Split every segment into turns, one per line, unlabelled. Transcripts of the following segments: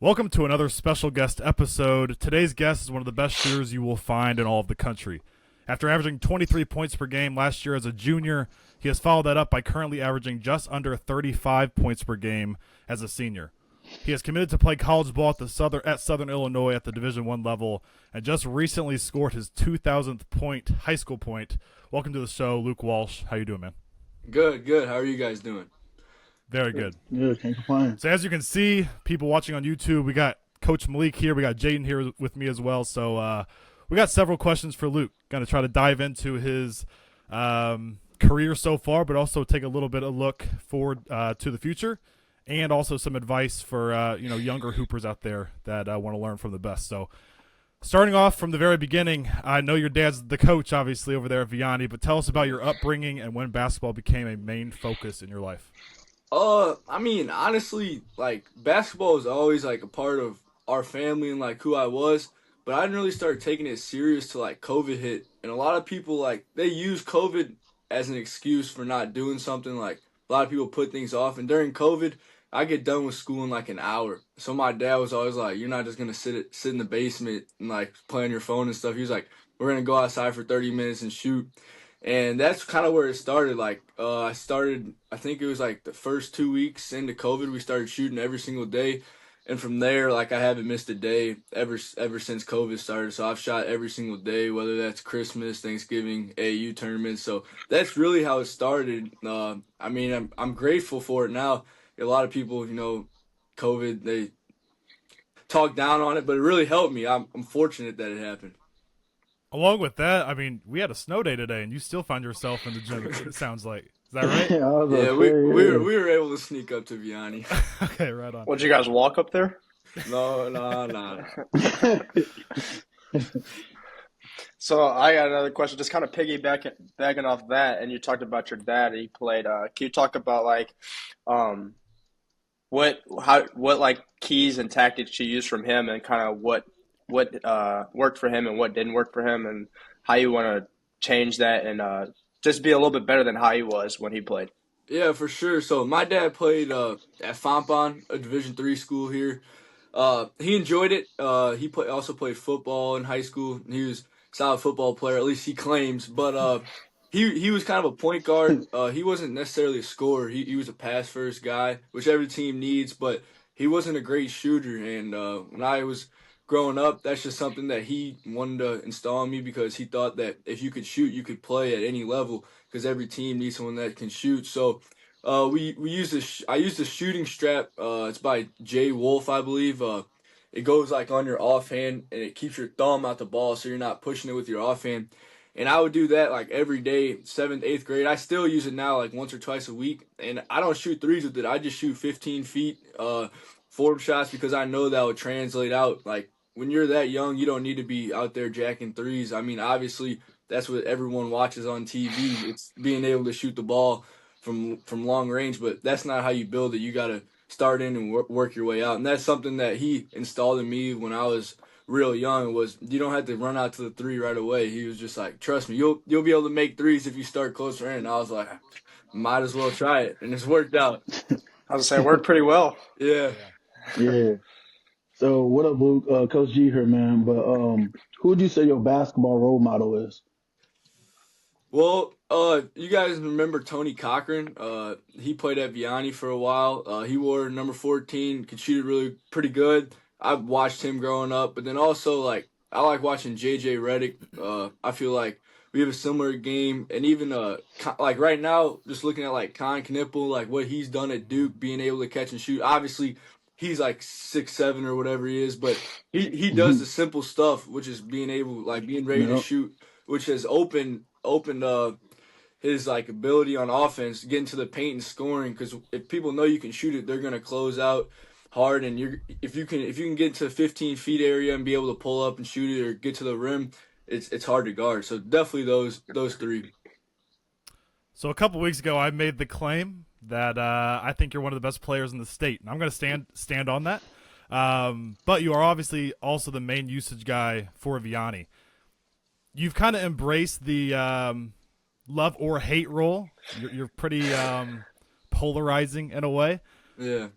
Welcome to another special guest episode. Today's guest is one of the best shooters you will find in all of the country. After averaging 23 points per game last year as a junior, he has followed that up by currently averaging just under 35 points per game as a senior. He is committed to play college ball at Southern Illinois at the Division I level and just recently scored his 2,000th high school point. Welcome to the show, Luke Walsh. How you doing, man?
Good. How are you guys doing?
Very good.
Good, can't complain.
So as you can see, people watching on YouTube, we got Coach Malik here. We got Jaden here with me as well. So we got several questions for Luke. Going to try to dive into his career so far, but also take a little bit of look forward to the future, and also some advice for younger hoopers out there that want to learn from the best. So starting off from the very beginning, I know your dad's the coach, obviously, over there at Vianney, but tell us about your upbringing and when basketball became a main focus in your life.
Honestly, basketball was always a part of our family and who I was, but I didn't really start taking it serious till COVID hit. And a lot of people they use COVID as an excuse for not doing something. A lot of people put things off, and during COVID, I get done with school in an hour. So my dad was always like, "You're not just gonna sit in the basement and play on your phone and stuff." He was like, "We're gonna go outside for 30 minutes and shoot." And that's kind of where it started. I think it was the first 2 weeks into COVID, we started shooting every single day. And from there, I haven't missed a day ever since COVID started. So I've shot every single day, whether that's Christmas, Thanksgiving, AAU tournaments. So that's really how it started. I'm grateful for it now. A lot of people, COVID, they talk down on it, but it really helped me. I'm fortunate that it happened.
Along with that, we had a snow day today, and you still find yourself in the gym, it sounds like. Is that right?
Yeah, we were able to sneak up to Vianney.
Okay, right on.
Would you guys walk up there?
No.
So I got another question, just kind of piggybacking off that, and you talked about your dad. He played. Can you talk about what keys and tactics you used from him, and kind of what worked for him and what didn't work for him, and how you want to change that and just be a little bit better than how he was when he played?
Yeah, for sure. So my dad played at Fontbonne, a Division III school here. He enjoyed it. He also played football in high school. He was a solid football player, at least he claims. But he was kind of a point guard. He wasn't necessarily a scorer. He was a pass-first guy, which every team needs, but he wasn't a great shooter. And when I was growing up, that's just something that he wanted to install in me, because he thought that if you could shoot, you could play at any level, because every team needs someone that can shoot. So we use this. I use the shooting strap. It's by Jay Wolf, I believe. It goes on your offhand, and it keeps your thumb out the ball, so you're not pushing it with your offhand. And I would do that every day, 7th, 8th grade. I still use it now once or twice a week, and I don't shoot threes with it. I just shoot 15 feet forward shots, because I know that would translate out. When you're that young, you don't need to be out there jacking threes. Obviously, that's what everyone watches on TV. It's being able to shoot the ball from long range, but that's not how you build it. You got to start in and work your way out. And that's something that he installed in me when I was real young, was you don't have to run out to the three right away. He was just trust me, you'll be able to make threes if you start closer in. And I was like, might as well try it. And it's worked out.
I was saying, worked pretty well.
Yeah.
Yeah. So what up, Luke? Coach G here, man. But who would you say your basketball role model is?
Well, you guys remember Tony Cochran? He played at Vianney for a while. He wore number 14, could shoot it really pretty good. I watched him growing up, but then also I like watching JJ Redick. I feel like we have a similar game, and even right now, just looking at Con Knipple, what he's done at Duke, being able to catch and shoot. Obviously, he's 6'7" or whatever he is, but he does the simple stuff, which is being able being ready to shoot, which has opened his ability on offense, getting to the paint and scoring. Because if people know you can shoot it, they're gonna close out hard, and if you can get to 15 feet area and be able to pull up and shoot it or get to the rim, it's hard to guard. So definitely those three.
So a couple weeks ago, I made the claim that I think you're one of the best players in the state, and I'm going to stand on that. But you are obviously also the main usage guy for Vianney. You've kind of embraced the love or hate role. You're pretty polarizing in a way.
Yeah.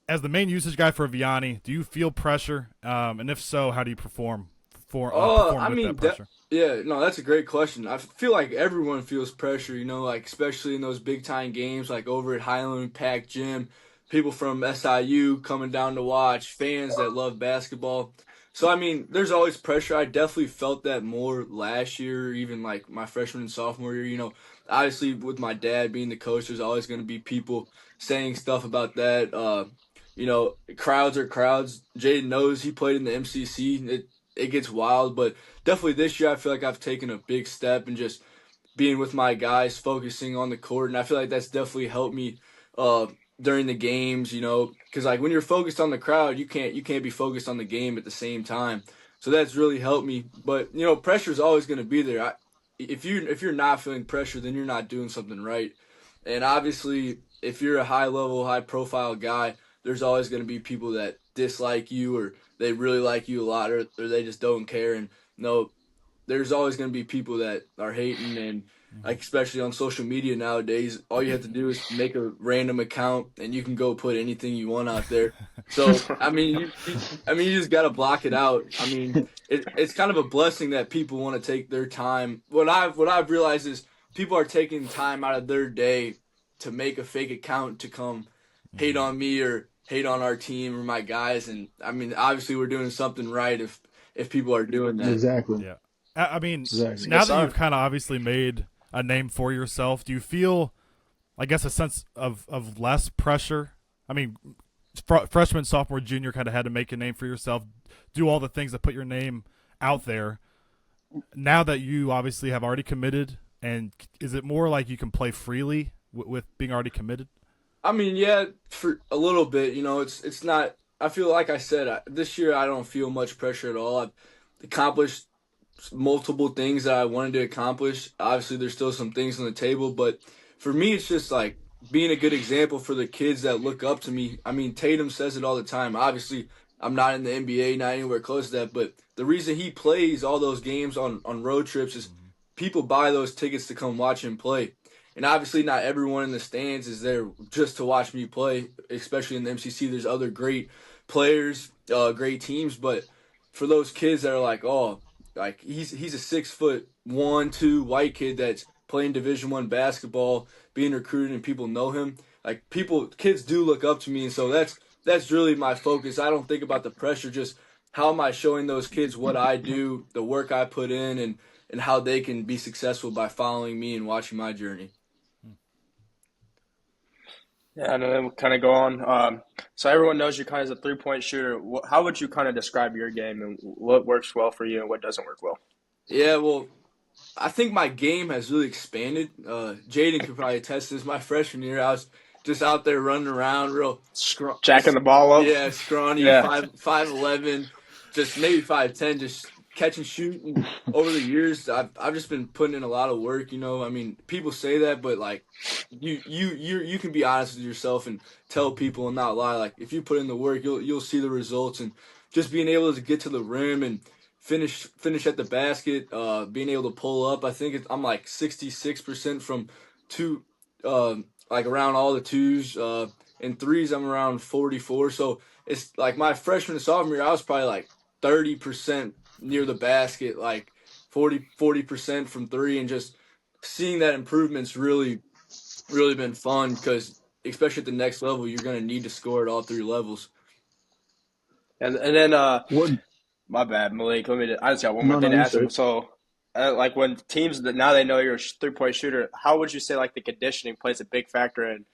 as the main usage guy for Vianney, do you feel pressure? And if so, how do you perform
I
with that
mean,
pressure?
yeah, no, that's a great question. I feel like everyone feels pressure, like especially in those big time games, like over at Highland Pack Gym, people from SIU coming down to watch, fans that love basketball. So I mean, there's always pressure. I definitely felt that more last year, even like my freshman and sophomore year. Obviously with my dad being the coach, there's always going to be people saying stuff about that. Crowds are crowds. Jaden knows he played in the MCC. It gets wild, but definitely this year I feel like I've taken a big step and just being with my guys, focusing on the court, and I feel like that's definitely helped me uh, during the games. Because like when you're focused on the crowd, you can't be focused on the game at the same time. So that's really helped me. But pressure is always going to be there. If you're not feeling pressure, then you're not doing something right. And obviously, if you're a high level, high profile guy, there's always going to be people that dislike you or they really like you a lot or they just don't care. And no, there's always going to be people that are hating and like especially on social media nowadays, all you have to do is make a random account and you can go put anything you want out there. So I mean, you just got to block it out. I mean, it's kind of a blessing that people want to take their time. What I've realized is people are taking time out of their day to make a fake account to come hate on me or hate on our team or my guys. And I mean, obviously we're doing something right if people are doing that.
Exactly.
Yeah. I mean,
Exactly.
now that you've kind of obviously made a name for yourself, do you feel, I guess, a sense of less pressure? I mean, freshman, sophomore, junior kind of had to make a name for yourself, do all the things that put your name out there. Now that you obviously have already committed, and is it more like you can play freely with being already committed?
I mean, yeah, for a little bit, it's not. I feel like I said this year I don't feel much pressure at all. I've accomplished multiple things that I wanted to accomplish. Obviously, there's still some things on the table, but for me, it's just like being a good example for the kids that look up to me. I mean, Tatum says it all the time. Obviously, I'm not in the NBA, not anywhere close to that, but the reason he plays all those games on road trips is people buy those tickets to come watch him play. And obviously, not everyone in the stands is there just to watch me play, especially in the MCC. There's other great players, great teams, but for those kids that are like, oh, like he's a 6'1", 2" white kid that's playing Division I basketball, being recruited, and people know him. Like kids do look up to me, and so that's really my focus. I don't think about the pressure, just how am I showing those kids what I do, the work I put in, and how they can be successful by following me and watching my journey.
Yeah, and then we'll kind of go on. So everyone knows you kind of as a 3-point shooter. How would you kind of describe your game and what works well for you and what doesn't work well?
Yeah, well, I think my game has really expanded. Jaden could probably attest to this. My freshman year, I was just out there running around, real
Jacking the ball up.
yeah, scrawny,
Yeah.
5'11", just maybe 5'10", just catch and shoot. And over the years, I've just been putting in a lot of work. I mean, people say that, but like you can be honest with yourself and tell people and not lie. Like if you put in the work, you'll see the results. And just being able to get to the rim and finish at the basket, being able to pull up. I think I'm like 66% from two, like around all the twos. In threes, I'm around 44. So it's like my freshman and sophomore year, I was probably like 30% near the basket, like 40% from three, and just seeing that improvement's really, really been fun because especially at the next level, you're going to need to score at all three levels.
And then
What?
my bad, Malik. I just got one more
No,
thing
no,
to
you
ask him.
said.
So, like when teams that now they know you're a 3-point shooter, how would you say like the conditioning plays a big factor in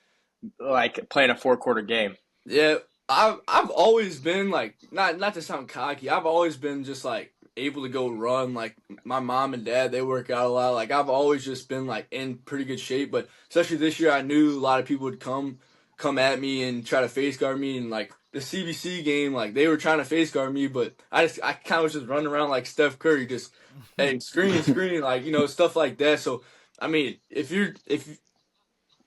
like playing a 4-quarter game?
Yeah, I've always been like not to sound cocky. I've always been just like able to go run. Like my mom and dad, they work out a lot. Like I've always just been like in pretty good shape. But especially this year, I knew a lot of people would come at me and try to face guard me. And like the CBC game, like they were trying to face guard me, but I kind of was just running around like Steph Curry, just hey screen, like stuff like that. So I mean, if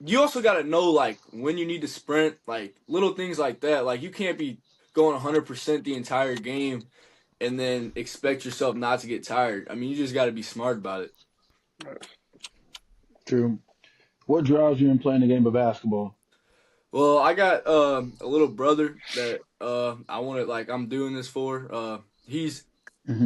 you also got to know like when you need to sprint, like little things like that. Like you can't be going 100% the entire game and then expect yourself not to get tired. I mean, you just got to be smart about it.
True. What drives you in playing the game of basketball?
Well, I got a little brother that I wanted like I'm doing this for. He's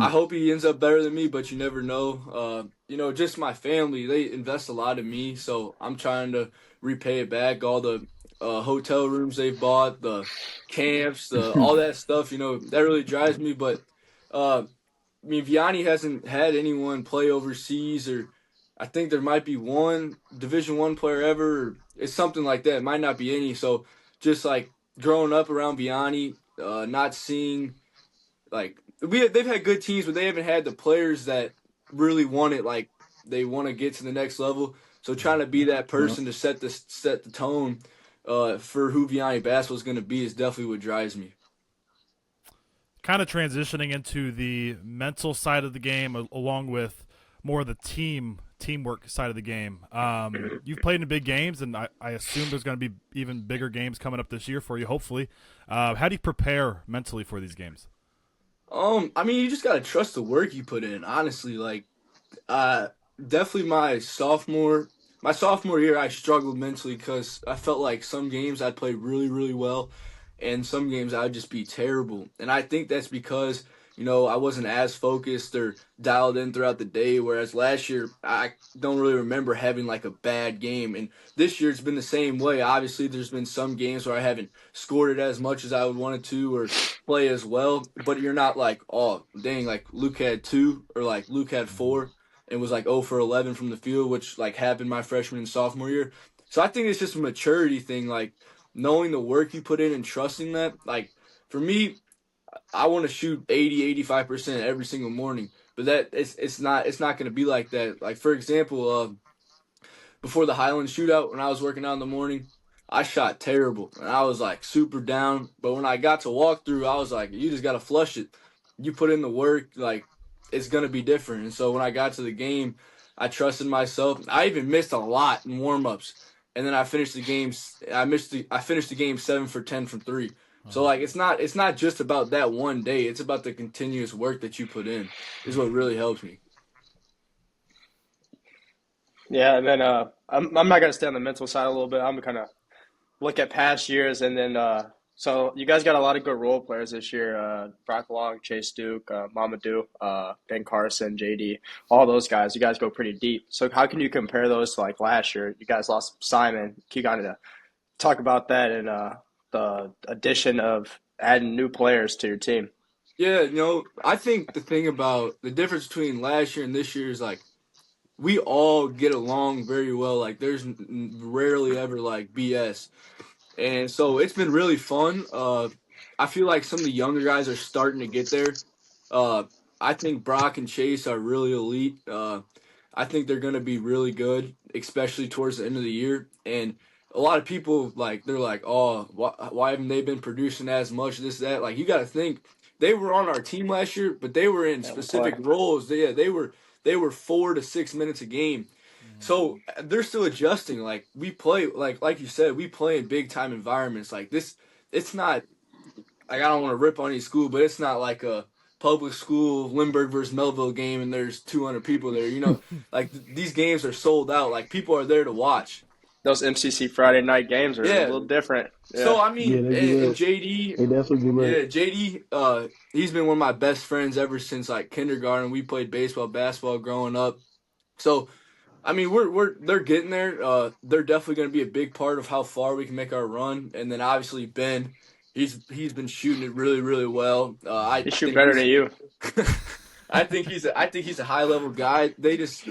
I
Hmm.
hope he ends up better than me, but you never know. Just my family, they invest a lot in me, so I'm trying to repay it back. All the hotel rooms they've bought, the camps, the all that stuff, that really drives me. But uh, I mean, Vianney hasn't had anyone play overseas, or I think there might be one Division 1 player ever. Or it's something like that. It might not be any. So just like growing up around Vianney, not seeing like they've had good teams, but they haven't had the players that really want it. Like they want to get to the next level. So trying to be that
Yeah.
person to set the tone for who Vianney basketball is going to be is definitely what drives me.
Kind of transitioning into the mental side of the game, along with more of the teamwork side of the game. You've played in big games, and I assume there's going to be even bigger games coming up this year for you. Hopefully, how do you prepare mentally for these games?
I mean, you just gotta trust the work you put in. Honestly, like, uh, definitely my sophomore year, I struggled mentally because I felt like some games I'd play really, really well, and some games I'd just be terrible. And I think that's because I wasn't as focused or dialed in throughout the day. Whereas last year, I don't really remember having like a bad game, and this year it's been the same way. Obviously, there's been some games where I haven't scored it as much as I would wanted to, or play as well, but you're not like, oh, dang, like Luke had two or like Luke had four and was like 0 for 11 from the field, which like happened my freshman and sophomore year. So I think it's just a maturity thing, like knowing the work you put in and trusting that. Like for me, I want to shoot 80, 85% every single morning, but that it's not going to be like that. Like for example, before the Highland shootout when I was working out in the morning. I shot terrible and I was like super down. But when I got to walk through, I was like, you just gotta flush it. You put in the work, like it's gonna be different. And so when I got to the game, I trusted myself. I even missed a lot in warm ups. And then I finished the game I finished the game 7 for 10 from three. So like it's not just about that one day. It's about the continuous work that you put in is what really helps me.
Yeah, and then I'm not gonna stay on the mental side a little bit. I'm gonna kind of look at past years, and then so you guys got a lot of good role players this year. Brock Long, Chase Duke, Mamadou, Ben Carson, JD, all those guys. You guys go pretty deep. So how can you compare those to like last year? You guys lost Simon. Can you kind of talk about that and the addition of adding new players to your team?
Yeah, I think the thing about the difference between last year and this year is like we all get along very well. Like there's rarely ever like BS, and so it's been really fun. I feel like some of the younger guys are starting to get there. Uh, I think Brock and Chase are really elite. I think they're going to be really good, especially towards the end of the year. And a lot of people like they're like, oh, why haven't they been producing as much? This that. Like you got to think they were on our team last year, but they were in
Yeah, we'll play.
specific roles. They were 4 to 6 minutes a game. So they're still adjusting. Like we play, like you said, we play in big time environments. Like this, it's not like I don't want to rip on any school, but it's not like a public school Lindbergh versus Melville game and there's 200 people there. Like these games are sold out. Like people are there to watch.
Those MCC Friday night games are a
Yeah.
little different. Yeah.
So I
Yeah,
mean,
they be
and
lit.
JD,
They definitely be lit.
yeah, JD, he's been one of my best friends ever since like kindergarten. We played baseball, basketball growing up. So I mean, they're getting there. They're definitely going to be a big part of how far we can make our run. And then obviously Ben, he's been shooting it really really well. I
They shoot
think
better than
he's
you.
I think he's a high level guy. They just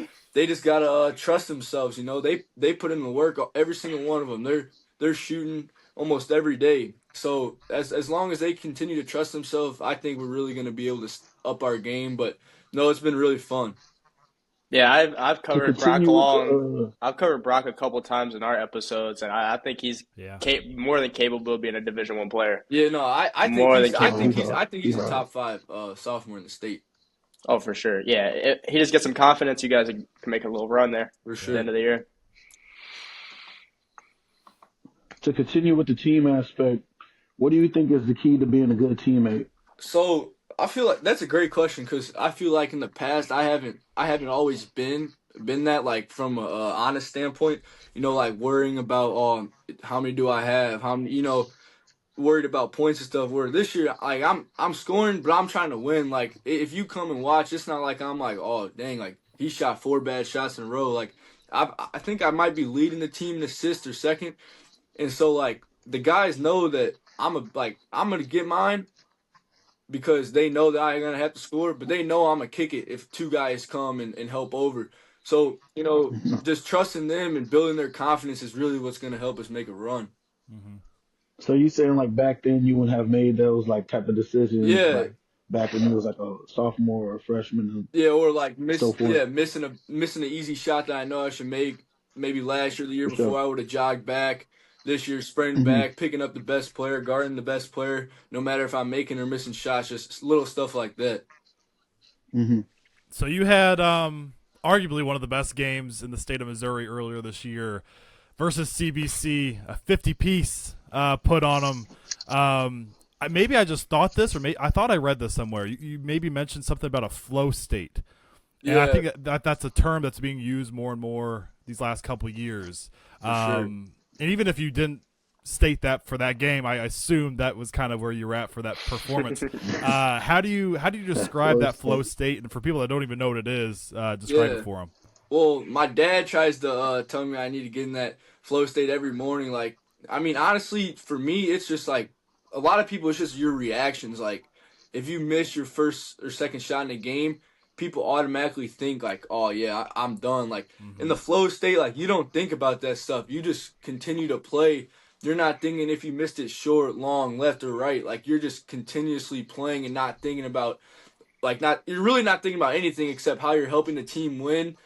gotta trust themselves. They put in the work. Every single one of them. They're shooting almost every day. So as long as they continue to trust themselves, I think we're really going to be able to up our game. But no, it's been really fun.
Yeah, I've
To
covered Brock
continue with
Long.
the
I've covered Brock a couple times in our episodes, and I think he's
Yeah.
more than capable of being a Division 1 player.
Yeah, no, I think
More than
he's I
oh,
think
he
capable.
he's
hard.
I think
He
he's a
hard.
top five sophomore in the state
Oh, for sure. Yeah, he just gets some confidence. You guys can make a little run there
for
at the
Yeah.
sure.
end of the year.
To continue with the team aspect, what do you think is the key to being a good teammate?
So I feel like that's a great question because I feel like in the past I haven't always been been that, like from a honest standpoint. Like worrying about how many do I have, how many, worried about points and stuff. Where this year, like I'm scoring, but I'm trying to win. Like if you come and watch, it's not like I'm like, oh dang, like he shot 4 bad shots in a row. Like I think I might be leading the team in assists or second, and so like the guys know that I'm gonna get mine because they know that I'm gonna have to score, but they know I'm gonna kick it if two guys come and help over. So just trusting them and building their confidence is really what's gonna help us make a run.
Mm-hmm.
So you saying like back then you wouldn't have made those like type of decisions
Yeah,
like back when you was like a sophomore or a freshman and
yeah, or like
so forth,
missing an easy shot that I know I should make. Maybe last year, the year
for sure.
before, I would have jogged back. This year, sprinting
Hmm.
back, picking up the best player, guarding the best player. No matter if I'm making or missing shots, just little stuff like that.
Hmm.
So you had arguably one of the best games in the state of Missouri earlier this year versus CBC, a 50-piece put on them. Maybe I just thought this, or I thought I read this somewhere. You maybe mentioned something about a flow state. And I
Yeah,
think that's a term that's being used more and more these last couple of years.
for sure.
And even if you didn't state that for that game, I assume that was kind of where you were at for that performance. How do you describe
Flow
that flow
state.
state? And for people that don't even know what it is, describe it
Yeah.
for them.
Well, my dad tries to tell me I need to get in that flow state every morning. Like, I mean, honestly, for me, it's just like a lot of people, it's just your reactions. Like, if you miss your first or second shot in a game, people automatically think, like, oh, yeah, I'm done. Like, in
Mm-hmm.
the flow state, like, you don't think about that stuff. You just continue to play. You're not thinking if you missed it short, long, left, or right. Like, you're just continuously playing and not thinking about, you're really not thinking about anything except how you're helping the team win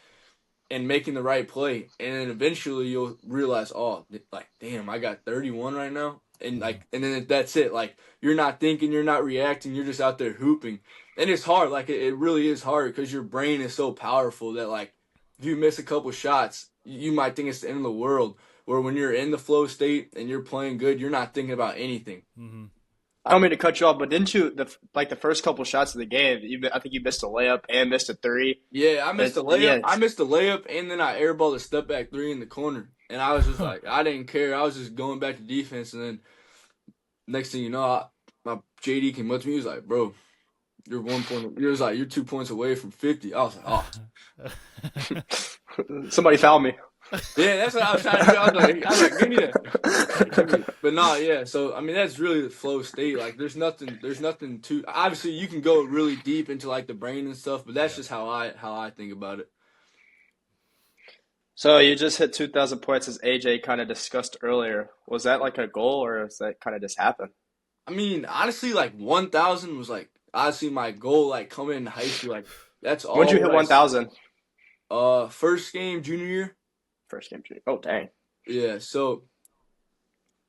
and making the right play, and then eventually you'll realize, oh, like damn, I got 31 right now, and and then that's it. Like you're not thinking, you're not reacting, you're just out there hooping, and it's hard. Like it really is hard because your brain is so powerful that like if you miss a couple shots, you might think it's the end of the world. Where when you're in the flow state and you're playing good, you're not thinking about anything.
Mm-hmm.
I don't mean to cut you off, but didn't you the first couple shots of the game? I think you missed a layup and missed a three.
Yeah, I missed a layup.
Yeah,
I missed a layup, and then I airballed a step back three in the corner, and I was just like, I didn't care. I was just going back to defense, and then next thing you know, my JD came up to me. He was like, "Bro, you're 1 point." He was like, "You're 2 points away from 50." I was like, "Oh,
somebody fouled me.
yeah." That's what I was trying to do. I was like, "Give me that." Give me it. But no, yeah. So I mean, that's really the flow state. Like, there's nothing to. Obviously, you can go really deep into like the brain and stuff, but that's just how I think about it.
So you just hit 2,000 points, as AJ kind of discussed earlier. Was that like a goal, or does that kind of just happen?
I mean, honestly, like 1,000 was like honestly my goal. Like coming into high school, like that's
When did you
all.
hit 1,000?
First game junior year.
First game. Oh, dang.
Yeah. So,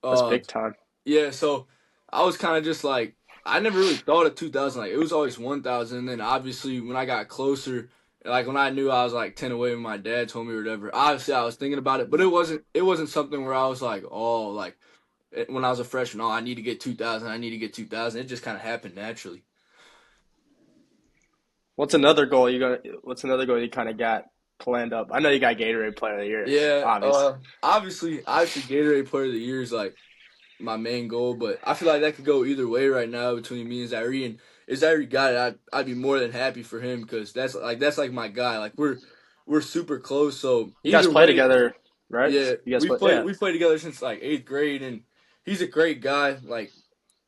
That's
uh,
big time.
yeah. So I was kind of just like I never really thought of 2,000. Like it was always 1,000. And then obviously when I got closer, like when I knew I was like 10 away when my dad told me or whatever, obviously I was thinking about it, but it wasn't something where I was like, oh, like when I was a freshman, oh, I need to get 2,000. I need to get 2,000. It just kind of happened naturally.
What's another goal What's another goal you kind of got planned up? I know you got Gatorade Player of the Year,
Yeah,
obviously.
obviously Gatorade Player of the Year is like my main goal, but I feel like that could go either way right now between me and Zaire. And if Zaire got it, I'd be more than happy for him because that's like my guy. Like we're super close, so
You guys
either
play
way,
together, right?
yeah,
You guys play, yeah.
we played together since like 8th grade, and he's a great guy. Like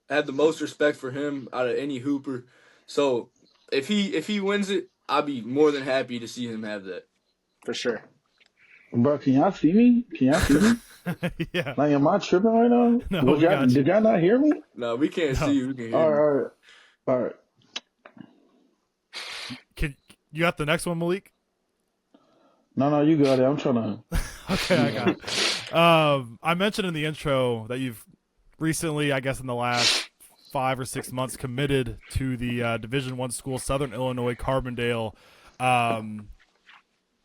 I have the most respect for him out of any hooper. So if he wins it, I'd be more than happy to see him have that.
For sure.
Bro, can y'all see me? Can y'all see me?
Yeah.
Like, am I tripping right now?
No, we got you.
Did y'all not hear me?
No, we can't
No.
see you. We can
All
hear you.
right, all right.
You got the next one, Malik?
No, you got it. I'm trying to.
Okay, I got it. I mentioned in the intro that you've recently, I guess in the last 5 or 6 months, committed to the Division I school, Southern Illinois Carbondale.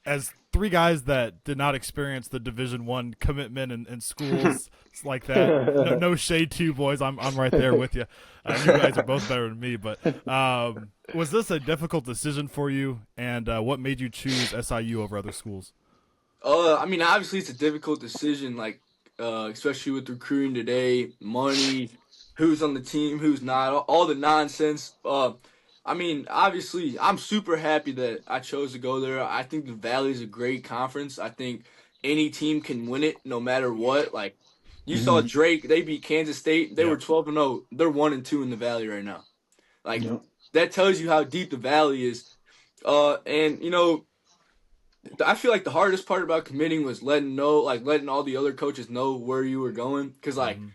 As three guys that did not experience the Division I commitment in schools like that. No shade to you boys. I'm right there with you. You guys are both better than me, but Was this a difficult decision for you, and what made you choose SIU over other schools?
I mean, obviously it's a difficult decision, like especially with recruiting today, money, who's on the team, who's not, all the nonsense. I mean, obviously, I'm super happy that I chose to go there. I think the Valley is a great conference. I think any team can win it, no matter what. Like you saw
Hmm.
Drake, they beat Kansas State. They
Yeah.
were 12-0. They're 1-2 in the Valley right now. Like
Yep.
that tells you how deep the Valley is. And I feel like the hardest part about committing was letting all the other coaches know where you were going, because like
Hmm.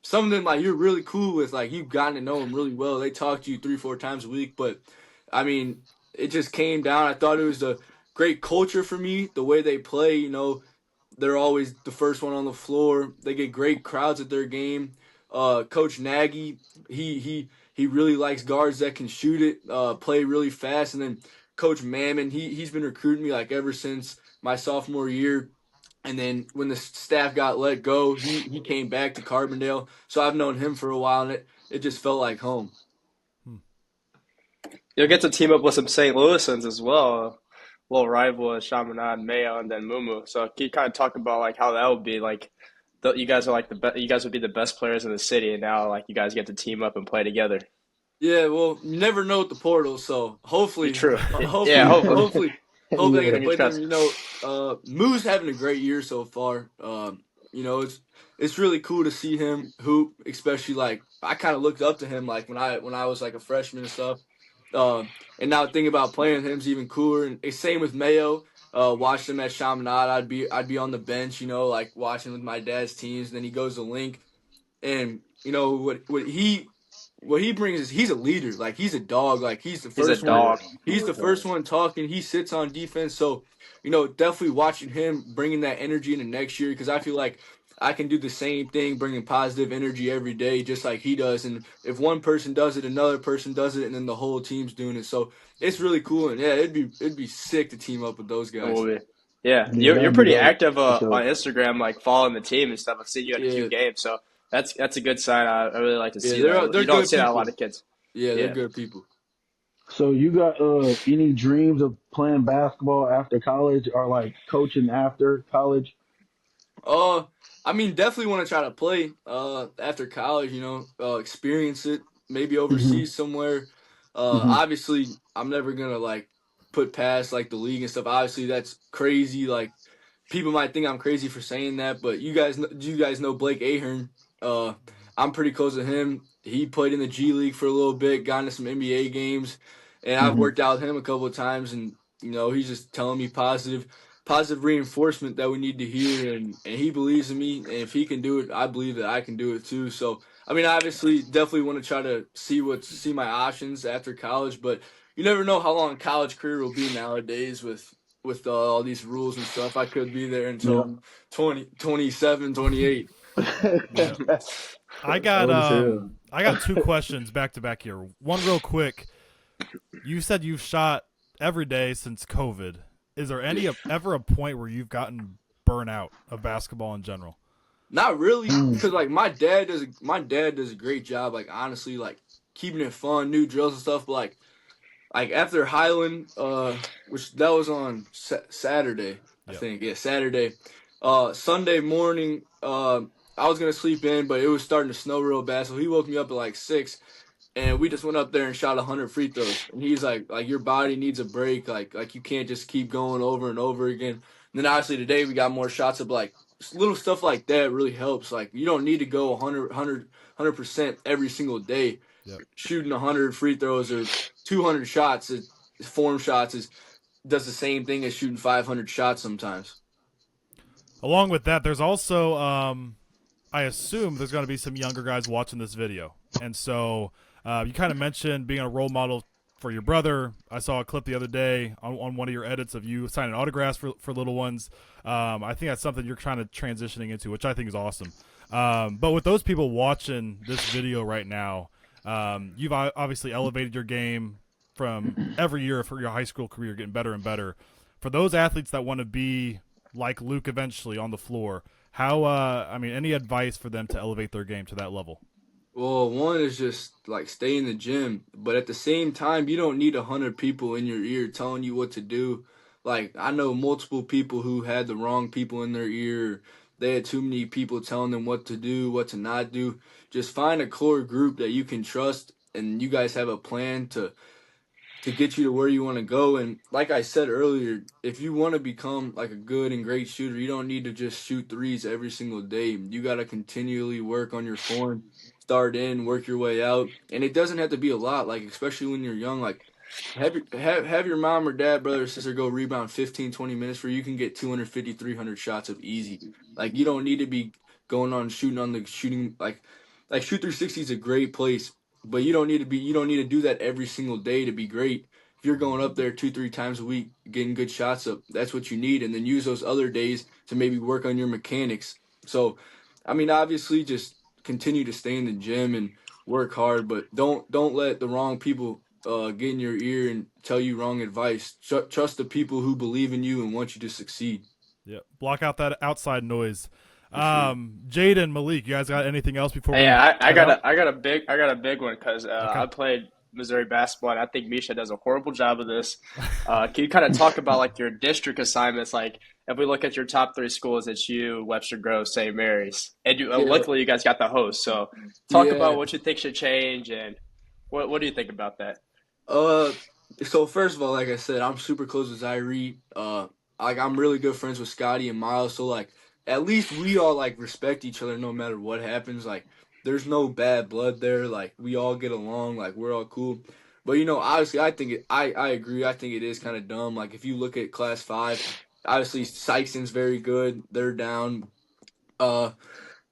some of them, like, you're really cool with, like, you've gotten to know them really well. They talk to you 3-4 times a week, but I mean, it just came down. I thought it was a great culture for me, the way they play. They're always the first one on the floor. They get great crowds at their game. Coach Nagy, he really likes guards that can shoot it, play really fast. And then Coach Mammon, he's been recruiting me like ever since my sophomore year. And then when the staff got let go, he came back to Carbondale. So I've known him for a while, and it just felt like home.
Hmm.
You'll get to team up with some St. Louisans as well. A little rival of Chaminade, Mayo, and then Mumu. So can you kind of talk about like how that would be? Like, you guys are like you guys would be the best players in the city, and now like you guys get to team up and play together.
Yeah, well, you never know with the portal, so
Be
hopefully,
true. Yeah,
hopefully,
hopefully.
hopefully I get to
Yeah.
Fingers
play them.
crossed.
Moo's having a great year so far. It's really cool to see him hoop, especially like I kind of looked up to him like when I was like a freshman and stuff. And now thinking about playing with him's even cooler. And it's same with Mayo. Watching him at Chaminade, I'd be on the bench, like watching with my dad's teams. And then he goes to Link, and what he brings is he's a leader. Like he's a dog. Like he's the
He's a
first one.
Yeah.
dog.
He's the first one talking. He sits on defense. So, definitely watching him bringing that energy into next year, because I feel like I can do the same thing, bringing positive energy every day, just like he does. And if one person does it, another person does it, and then the whole team's doing it. So it's really cool. And yeah, it'd be sick to team up with those
It will
guys.
be. Yeah,
Yeah,
you're
that'd be
pretty
dope
active
for
on
sure.
Instagram, like following the team and stuff. I've seen you at a few
Yeah,
games, so that's a good sign. I really like to
yeah,
see
they're
that.
they're
You don't
good
see that a lot
people.
of kids.
Yeah, they're
Yeah.
good people.
So you got any dreams of playing basketball after college or like coaching after college?
Uh, I mean, definitely want to try to play after college. Experience it, maybe
Hmm.
overseas somewhere.
Hmm.
Obviously, I'm never gonna like put past like the league and stuff. Obviously, that's crazy. Like people might think I'm crazy for saying that, but do you guys know Blake Ahern? Uh, I'm pretty close to him. He played in the G League for a little bit, got into some NBA games, and I've
Hmm.
worked out with him a couple of times, and he's just telling me positive reinforcement that we need to hear, and he believes in me, and if he can do it, I believe that I can do it too. So I mean, obviously, definitely want to try to see my options after college, but you never know how long a college career will be nowadays with all these rules and stuff. I could be there
Yeah.
until 27, 28.
Yeah. I got
Old as hell.
I got two questions back to back here. One real quick. You said you've shot every day since COVID. Is there ever a point where you've gotten burnt out of basketball in general?
Not really,
Mm.
because like my dad does a great job. Like honestly, like keeping it fun, new drills and stuff. But like after Highland, which that was on Saturday, I
Yep.
think. Yeah, Saturday. Sunday morning, I was gonna sleep in, but it was starting to snow real bad, so he woke me up at like 6, and we just went up there and shot 100 free throws. And he's like your body needs a break. Like you can't just keep going over and over again. And then obviously today we got more shots of like little stuff like that really helps. Like you don't need to go 100% every single day.
Yep.
Shooting 100 free throws or 200 shots, form shots does the same thing as shooting 500 shots sometimes.
Along with that, there's also I assume there's going to be some younger guys watching this video, and so you kind of mentioned being a role model for your brother. I saw a clip the other day on one of your edits of you signing autographs for little ones. I think that's something you're kind of transitioning into, which I think is awesome. But with those people watching this video right now, you've obviously elevated your game from every year for your high school career, getting better and better. For those athletes that want to be like Luke eventually on the floor, any advice for them to elevate their game to that level?
Well, one is just like stay in the gym, but at the same time, you don't need 100 people in your ear telling you what to do. Like I know multiple people who had the wrong people in their ear. They had too many people telling them what to do, what to not do. Just find a core group that you can trust, and you guys have a plan to get you to where you want to go. And like I said earlier, if you want to become like a good and great shooter, you don't need to just shoot threes every single day. You got to continually work on your form, start in, work your way out. And it doesn't have to be a lot, like especially when you're young, like have your mom or dad, brother or sister go rebound 15, 20 minutes for you can get 250, 300 shots of easy. Like you don't need to be going on shooting on the shooting like shoot 360 is a great place, but you don't need to do that every single day to be great. If you're going up there 2, 3 times a week, getting good shots up, that's what you need, and then use those other days to maybe work on your mechanics. So, I mean, obviously, just continue to stay in the gym and work hard, but don't let the wrong people get in your ear and tell you wrong advice. Trust the people who believe in you and want you to succeed.
Yeah, block out that outside noise.
For sure.
Jade and Malik, you guys got anything else before we
Yeah, I
head
got
out?
a big one because
Okay.
I played Missouri basketball, and I think Misha does a horrible job of this. Can you kind of talk about like your district assignments? Like, if we look at your top three schools, it's you, Webster Groves, St. Mary's, and
Yeah,
luckily you guys got the host. So, talk about
yeah.
what you think should change, and what do you think about that?
Uh, so first of all, like I said, I'm super close with Zyrie. Like I'm really good friends with Scotty and Miles. So like, at least we all like respect each other no matter what happens. Like, there's no bad blood there. Like we all get along. Like we're all cool. But obviously, I agree. I think it is kind of dumb. Like if you look at Class 5, obviously Sykeston's very good. They're down. Uh,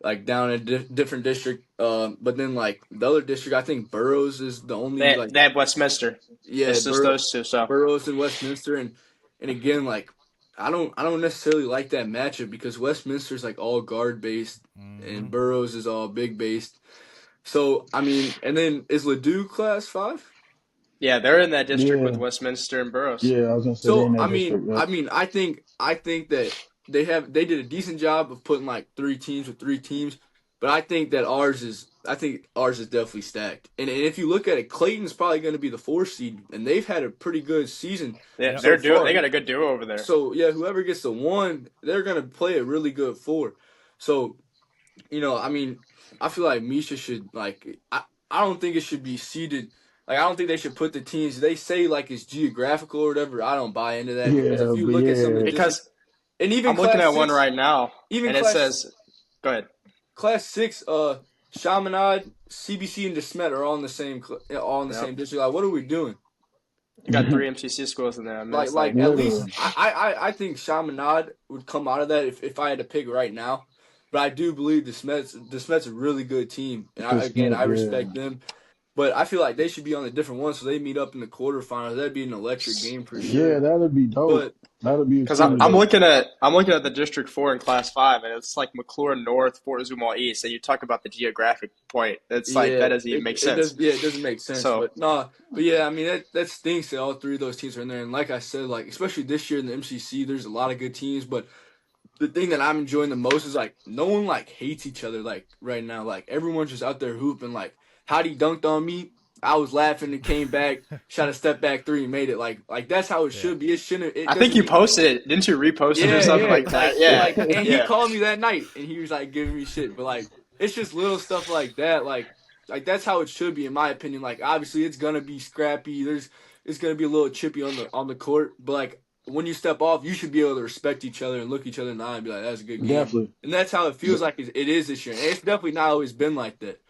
like down in a different district. But then like the other district, I think Burroughs is the only like
They have Westminster.
yeah,
It's just those two. So,
Burroughs and Westminster, and again, like I don't necessarily like that matchup because Westminster's like all guard based
Mm-hmm.
and Burroughs is all big based. So I mean, and then is Ladue Class 5?
yeah, they're in that district with
Yeah,
Westminster and Burroughs.
yeah. I was gonna say they in
So
that district. Yep.
I think that they did a decent job of putting like 3 teams with 3 teams, but I think ours is definitely stacked. And if you look at it, Clayton's probably going to be the 4 seed, and they've had a pretty good season
Yeah,
Yep.
so
they
far.
got a good duo over there.
So yeah, whoever gets the 1, they're going to play a really good 4. So I mean, I feel like Misha should like I don't think it should be seeded. Like I don't think they should put the teams. They say like it's geographical or whatever. I don't buy into that because if
Yeah,
you
but
look at some of the
yeah,
districts,
Because
and even
I'm looking
class
at one
six,
right now,
even
and it
class
says, "Go ahead."
class six, Chaminade, CBC, and DeSmet are all in the all in the
Yep,
same district. Like, what are we doing?
you got three MCC schools in there. I mean, it's
Like
like
at least
literally.
I think Chaminade would come out of that if I had to pick right now. But I do believe the Smets a really good team, and
The
again
Smith,
I
yeah,
respect them. But I feel like they should be on a different one, so they meet up in the quarterfinals. That'd be an electric game for
yeah.
sure.
That'd be dope.
But
That'd be
because
extremely dope.
I'm looking at the District Four in Class Five, and it's like McClure North, Fort Zumwalt East, and you talk about the geographic point. It's like
yeah,
that doesn't even make
it does.
sense.
Yeah, it doesn't make sense.
So
But nah, but yeah, I mean that stinks that all 3 of those teams are in there. And like I said, like especially this year in the MCC, there's a lot of good teams. But the thing that I'm enjoying the most is like no one like hates each other like right now. Like everyone's just out there hooping. Like Hottie dunked on me. I was laughing and came back, shot a step back 3 and made it. Like that's how it
Yeah.
should be. It shouldn't. It
I think
doesn't.
you posted it, didn't you? Repost it or
Yeah,
something
yeah.
like that. Yeah,
And he
yeah.
called me that night and he was like giving me shit. But like it's just little stuff like that. Like that's how it should be in my opinion. Like obviously it's gonna be scrappy. It's gonna be a little chippy on the court. But like when you step off, you should be able to respect each other and look each other in the eye and be like, that's a good game.
Definitely.
And that's how it feels like it is this year. And it's definitely not always been like that.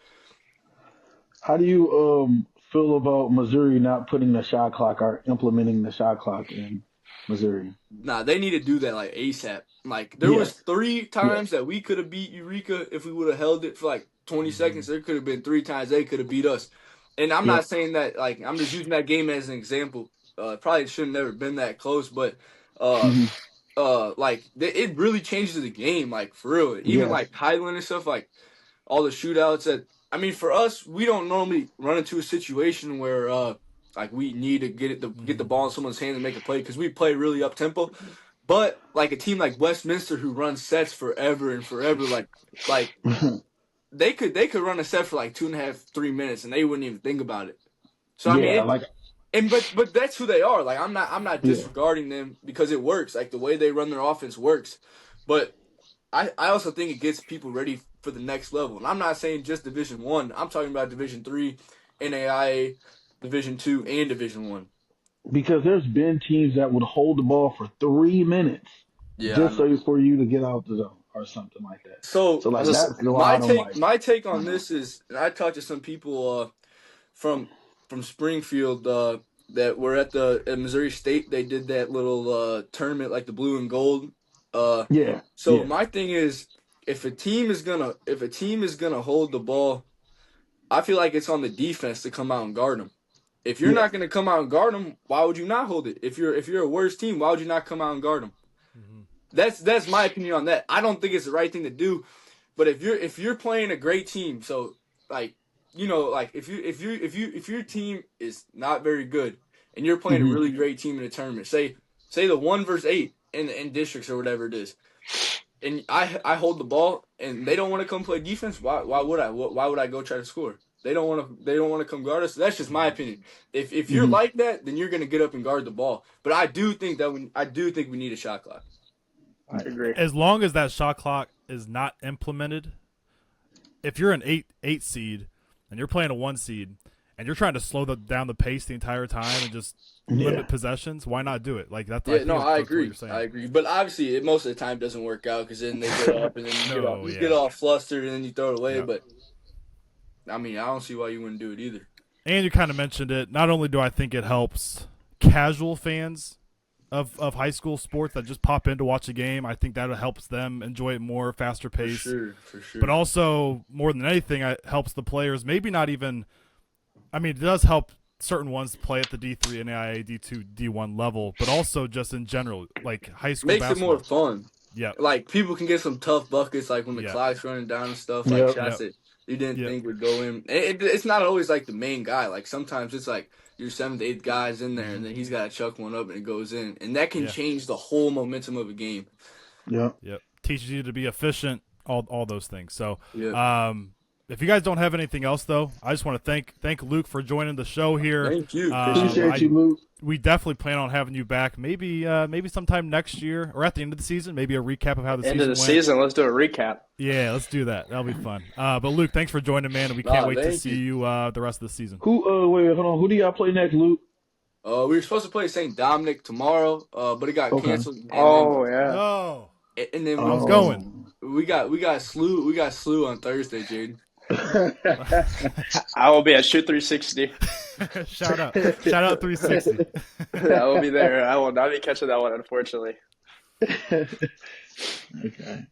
How do you feel about Missouri not putting the shot clock or implementing the shot clock in Missouri?
Nah, they need to do that like ASAP. Like there was
Yes,
3 times
yes,
that we could have beat Eureka if we would have held it for like 20
Mm-hmm.
seconds. There could have been 3 times they could have beat us. And I'm not
yep.
saying that like I'm just using that game as an example. Probably should have never been that close, but uh
Hmm.
it really changes the game like for real. Even
Yes,
like Highland and stuff like all the shootouts that I mean for us we don't normally run into a situation where like we need to get the
Mm-hmm.
ball in someone's hand and make a play because we play really up tempo. But like a team like Westminster who runs sets forever and forever, like they could run a set for like 2.5, 3 minutes, and they wouldn't even think about it. So I
Yeah,
mean, but that's who they are. Like I'm not
yeah.
disregarding them because it works. Like the way they run their offense works, but I also think it gets people ready for the next level. And I'm not saying just Division 1. I'm talking about Division 3, NAIA, Division 2, and Division 1.
Because there's been teams that would hold the ball for 3 minutes
Yeah, I
just
know.
for you to get out the zone or something like that.
So
So like
Just
that's why I don't like.
my take
I
on
know.
this is, and I talked to some people from Springfield that were at Missouri State. They did that little tournament like the blue and gold.
Yeah,
So
yeah.
my thing is, if a team is gonna hold the ball, I feel like it's on the defense to come out and guard them. If you're
Yeah.
not gonna come out and guard them, why would you not hold it? If you're a worse team, why would you not come out and guard them?
Mm-hmm.
That's my opinion on that. I don't think it's the right thing to do, but if you're playing a great team, so like like if your team is not very good and you're playing a
Hmm.
really great team in a tournament, say the 1 versus 8 in districts or whatever it is, and I hold the ball and they don't want to come play defense, why would I? Why would I go try to score? They don't want to come guard us. So that's just my opinion. If you're
Hmm.
like that, then you're gonna get up and guard the ball. But I do think we need a shot clock.
I agree.
As long as that shot clock is not implemented, if you're an eight seed and you're playing a 1 seed and you're trying to slow down the pace the entire time and just
Yeah.
limit possessions, why not do it? Like that's
Yeah,
think
no,
that's
I
what
agree.
you're saying.
I agree. But obviously, most of the time doesn't work out because then they get up and then
No,
you
yeah.
get all flustered and then you throw it away.
Yeah.
But I mean, I don't see why you wouldn't do it either.
And you kind of mentioned it. Not only do I think it helps casual fans of high school sports that just pop in to watch a game, I think that helps them enjoy it more, faster pace.
For sure.
But also, more than anything, it helps the players. Maybe not even. I mean, it does help certain ones play at the D3, NAIA, D2, D1 level, but also just in general, like high school
Makes
basketball.
it more fun.
Yeah.
Like people can get some tough buckets, like when the
Yeah.
clock's running down and stuff, like
Yep.
shots that you didn't
Yep.
think would go in. It's not always like the main guy. Like sometimes it's like your 7th, 8th guy's in there, and then he's got to chuck one up and it goes in, and that can
Yeah.
change the whole momentum of a game.
Yeah.
Yep. Teaches you to be efficient, all those things. So,
Yeah.
if you guys don't have anything else, though, I just want to thank Luke for joining the show here.
Thank you.
Appreciate you, Luke.
We definitely plan on having you back. Maybe sometime next year or at the end of the season. Maybe a recap of how the
End
season
of the
went.
season, let's do a recap.
Yeah, let's do that. That'll be fun. But Luke, thanks for joining, man. And we can't wait to
thank
see you the rest of the season.
Wait, hold on. Who do y'all play next, Luke?
We were supposed to play St. Dominic tomorrow, but it got
Okay.
canceled. And
Oh yeah.
Oh,
and then
how's it going?
we got slew on Thursday, Jaden.
I will be at Shoot 360.
Shout out 360.
I will be there. I will not be catching that one, unfortunately.
Okay.